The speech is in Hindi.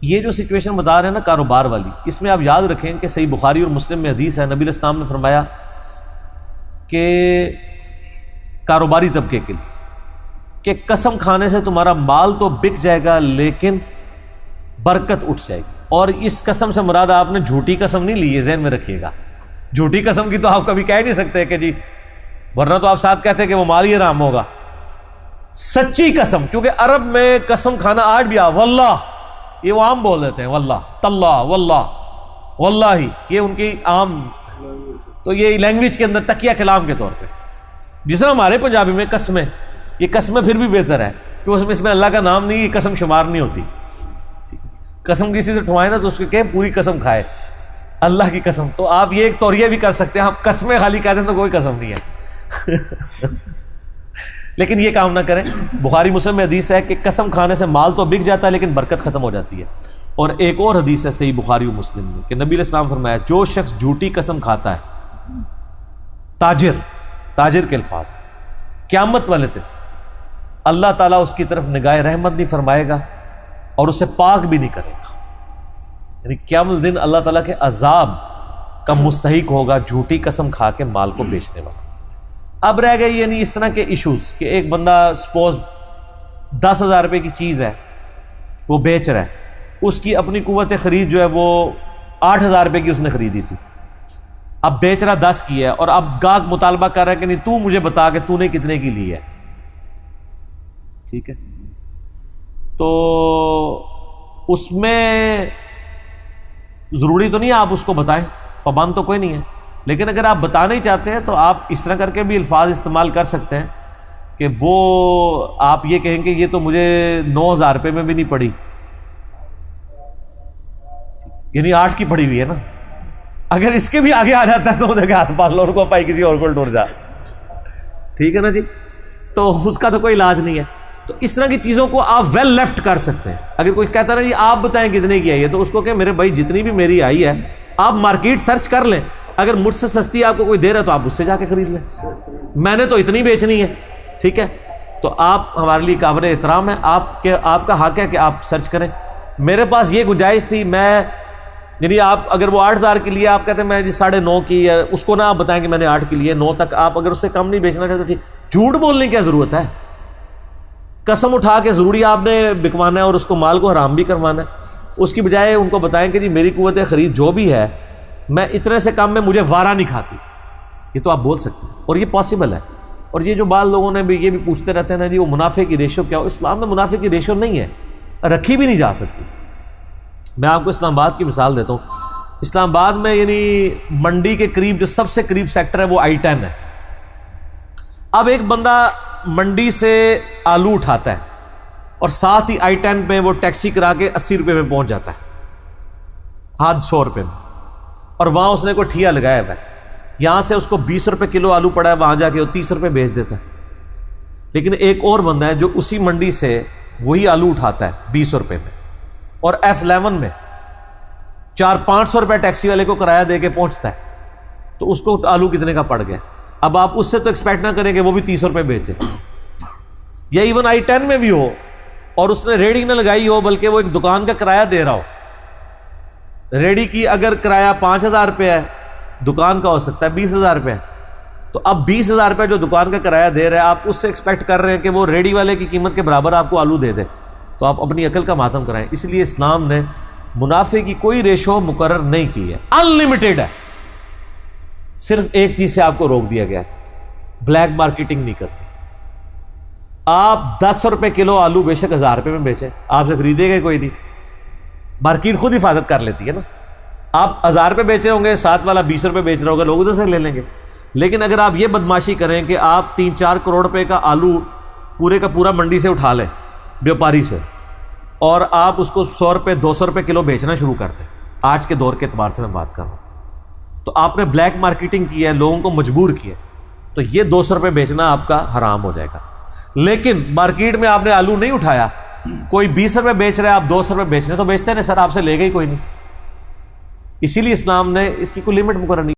ये जो सिचुएशन बता रहे हैं ना कारोबार वाली, इसमें आप याद रखें कि सही बुखारी और मुस्लिम में हदीस है, नबी इस्लाम ने फरमाया कि कारोबारी तबके के लिए कि कसम खाने से तुम्हारा माल तो बिक जाएगा लेकिन बरकत उठ जाएगी। और इस कसम से मुराद आपने झूठी कसम नहीं ली है, ज़हन में रखिएगा। झूठी कसम की तो आप कभी कह नहीं सकते कि जी, वरना तो आप साथ कहते हैं कि वो माल ही हराम होगा। सच्ची कसम, क्योंकि अरब में कसम खाना आज भी वल्लाह, ये वो आम बोल देते हैं, वल्लाह तल्ला वल्लाह वल्लाही, ये उनकी आम, तो ये लैंग्वेज के अंदर तकिया कलाम के तौर पे। जिस तरह हमारे पंजाबी में कसमें, ये कसमें फिर भी बेहतर है कि उसमें इसमें अल्लाह का नाम नहीं, ये कसम शुमार नहीं होती। कसम किसी से ठुआए ना तो उसके कहे पूरी कसम खाए, अल्लाह की कसम। तो आप ये एक तौरिया भी कर सकते हैं, आप कसमें खाली कहते हैं तो कोई कसम नहीं है। लेकिन ये काम ना करें। बुखारी मुस्लिम में हदीस है कि कसम खाने से माल तो बिक जाता है लेकिन बरकत खत्म हो जाती है। और एक और हदीस है सही बुखारी और मुस्लिम में कि नबी अलैहिस्सलाम फरमाया, जो शख्स झूठी कसम खाता है, ताजिर के अल्फाज, क़यामत वाले दिन अल्लाह ताला उसकी तरफ निगाह रहमत नहीं फरमाएगा और उसे पाक भी नहीं करेगा। यानी क़यामत दिन अल्लाह ताला के अजाब का मुस्तहिक होगा झूठी कसम खा के माल को बेचने वाला। अब रह गए यानी इस तरह के इश्यूज कि एक बंदा सपोज 10,000 रुपये की चीज़ है वो बेच रहा है, उसकी अपनी कुव्वत खरीद जो है वो 8,000 रुपये की उसने खरीदी थी, अब बेच रहा 10 की है और अब गाहक मुतालबा कर रहा है कि नहीं तू मुझे बता के तूने कितने की ली है। ठीक है, तो उसमें ज़रूरी तो नहीं है आप उसको बताएं, पाबंद तो कोई नहीं है, लेकिन अगर आप बताना ही चाहते हैं तो आप इस तरह करके भी अल्फाज इस्तेमाल कर सकते हैं कि वो आप ये कहेंगे ये तो मुझे 9,000 रुपये में भी नहीं पड़ी, यानी 8 की पड़ी हुई है ना। अगर इसके भी आगे आ जाता है तो उधर हाथ पाल लो, उनको पाई किसी और को ढूंढ जा। ठीक है ना जी, तो उसका तो कोई इलाज नहीं है। तो इस तरह की चीज़ों को आप वेल लेफ्ट कर सकते हैं। अगर कोई कहता है ना जी आप बताएं कितने की आई है, तो उसको कहें मेरे भाई जितनी भी मेरी आई है आप मार्केट सर्च कर लें, अगर मुझसे सस्ती आपको कोई दे रहा है तो आप उससे जाके खरीद लें, मैंने तो इतनी बेचनी है। ठीक है, तो आप हमारे लिए काबिल एहतराम है, आपका हक है कि आप सर्च करें। मेरे पास ये गुंजाइश थी, मैं यानी आप अगर वो 8,000 के लिए आप कहते हैं मैं जी 9.5 की है, उसको ना आप बताएं कि मैंने 8 की लिए 9 तक, आप अगर उससे कम नहीं बेचना चाहते तो ठीक। झूठ बोलने की क्या ज़रूरत है, कसम उठा के ज़रूरी आपने बिकवाना है और उसको माल को हराम भी करवाना है। उसकी बजाय उनको बताएं कि जी मेरी कुव्वत खरीद जो भी है मैं इतने से कम में मुझे वारा नहीं खाती, ये तो आप बोल सकते हैं और ये पॉसिबल है। और ये जो बाल लोगों ने भी ये भी पूछते रहते हैं ना जी वो मुनाफे की रेशो क्या हो, इस्लाम में मुनाफे की रेशो नहीं है, रखी भी नहीं जा सकती। मैं आपको इस्लामाबाद की मिसाल देता हूँ। इस्लामाबाद में यानी मंडी के करीब जो सबसे करीब सेक्टर है वो I-10 है। अब एक बंदा मंडी से आलू उठाता है और साथ ही I-10 पे वो टैक्सी करा के 80 रुपये में पहुंच जाता है, हाथ 100 रुपये में, और वहां उसने कोई ठिया लगाया हुआ है, यहां से उसको 20 रुपये किलो आलू पड़ा है, वहां जाके वो 30 रुपये बेच देता है। लेकिन एक और बंदा है जो उसी मंडी से वही आलू उठाता है 20 रुपये में और F11 में 400-500 रुपये टैक्सी वाले को किराया दे के पहुंचता है, तो उसको आलू कितने का पड़ गया। अब आप उससे तो एक्सपेक्ट ना करें कि वो भी 30 रुपये बेचे, या इवन I-10 में भी हो और उसने रेडी ना लगाई हो बल्कि वो एक दुकान का किराया दे रहा हो। रेडी की अगर किराया 5,000 रुपये है, दुकान का हो सकता है 20,000 रुपये। तो अब 20,000 रुपये जो दुकान का किराया दे रहा है, आप उससे एक्सपेक्ट कर रहे हैं कि वो रेडी वाले की कीमत के बराबर आपको आलू दे दे, तो आप अपनी अकल का मातम कराएं। इसलिए इस्लाम ने मुनाफे की कोई रेशो मुकर्रर नहीं की है, अनलिमिटेड है। सिर्फ एक चीज से आपको रोक दिया गया है, ब्लैक मार्केटिंग नहीं करनी। आप 10 रुपये किलो आलू बेशक 1,000 रुपये में बेचे, आपसे खरीदेगा कोई नहीं, मार्केट खुद हिफाजत कर लेती है ना। आप 1,000 रुपये बेच रहे होंगे, साथ वाला 20 रुपये बेच रहा होगा, लोग उधर से ले लेंगे। लेकिन अगर आप ये बदमाशी करें कि आप 3-4 करोड़ रुपए का आलू पूरे का पूरा मंडी से उठा लें व्यापारी से, और आप उसको 100 रुपये 200 रुपये किलो बेचना शुरू कर दें, आज के दौर के एतबार से मैं बात कर रहा हूँ, तो आपने ब्लैक मार्केटिंग की है, लोगों को मजबूर किया, तो ये 200 रुपये बेचना आपका हराम हो जाएगा। लेकिन मार्केट में आपने आलू नहीं उठाया, कोई 20 रुपये बेच रहा है, आप 200 रुपये बेच रहे, तो बेचते नहीं सर, आपसे लेगा ही कोई नहीं। इसीलिए इस्लाम ने इसकी कोई लिमिट मुकर्रर नहीं